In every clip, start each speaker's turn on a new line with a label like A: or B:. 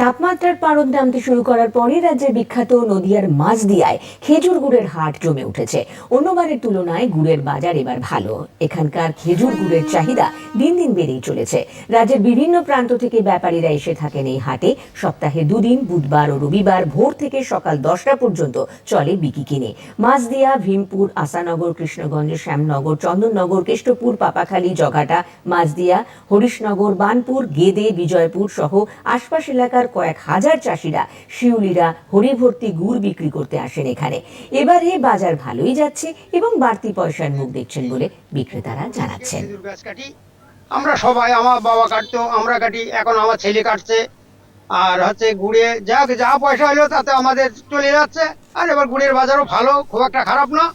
A: তাপমাত্রার পারদ নামতে শুরু করার পরই রাজ্যের বিখ্যাত নদিয়ার মাঝদিয়ায় খেজুর গুড়ের হাট জমে উঠেছে। অন্যবারের তুলনায় গুড়ের বাজার এবার ভালো। এখানকার খেজুর গুড়ের চাহিদা দিন দিন বেড়েই চলেছে। রাজ্যের বিভিন্ন প্রান্ত থেকে ব্যাপারীরা এসে থাকেন এই হাটে। সপ্তাহে দুদিন, বুধবার ও রবিবার ভোর থেকে সকাল 10টা পর্যন্ত চলে বিকি কিনে। মাঝদিয়া, ভীমপুর, আসানগর, কৃষ্ণগঞ্জ, শ্যামনগর, চন্দননগর, কেষ্টপুর, পাপাখালী, জগাটা, মাঝদিয়া, হরিশনগর, বানপুর, গেদে, বিজয়পুর সহ আশপাশ এলাকার কয়েক হাজার চাষিরা শিউলিরা হরিভর্তি গুড় বিক্রি করতে আসেন এখানে। এবারে বাজার ভালোই যাচ্ছে এবং বাড়তি পয়সার মুখ দেখছেন বলে বিক্রেতারা জানাচ্ছেন।
B: আমরা সবাই, আমার বাবা কাটতো, আমরা কাটি, এখন আমার ছেলে কাটছে। আর হচ্ছে গুড়ে যা পয়সা হলো তাতে আমাদের চলে যাচ্ছে। আর এবার গুড়ের বাজারও ভালো, খুব একটা খারাপ না।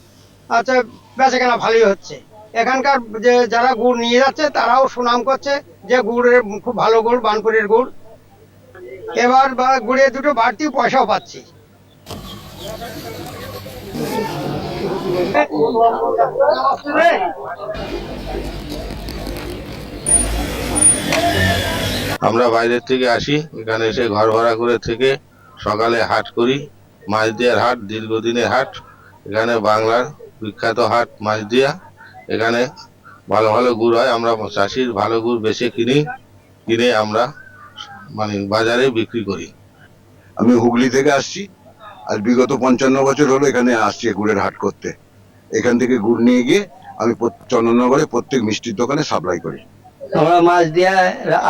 B: আচ্ছা, বেচাকেনা ভালোই হচ্ছে। এখানকার যে যারা গুড় নিয়ে যাচ্ছে তারাও সুনাম করছে যে গুড়ের খুব ভালো গুড়, বানপুরের গুড়। এবার গুড়ে দুটো বাড়তি পয়সাও পাচ্ছি।
C: আমরা বাইরের থেকে আসি, এখানে এসে ঘর ভাড়া করে থেকে সকালে হাট করি। মাঝদিয়ার হাট দীর্ঘদিনের হাট। এখানে বাংলার বিখ্যাত হাট মাঝদিয়া। এখানে ভালো ভালো গুড় হয়। আমরা চাষির ভালো গুড় বেশি কিনে আমরা বাজারে বিক্রি করি।
D: আমি হুগলি থেকে আসছি। আজ বিগত 55 বছর হলো এখানে আসছি গুড়ের হাট করতে। এখান থেকে গুড় নিয়ে গিয়ে আমি চন্দননগরে প্রত্যেক মিষ্টির দোকানে সাপ্লাই করি।
E: আমরা মাঝদিয়া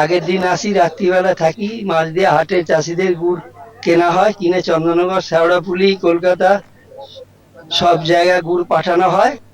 E: আগের দিন আসি, রাত্রিবেলা থাকি। মাঝদিয়া হাটে চাষিদের গুড় কেনা হয়, কিনে চন্দননগর, শেওড়াফুলি, কলকাতা সব জায়গায় গুড় পাঠানো হয়।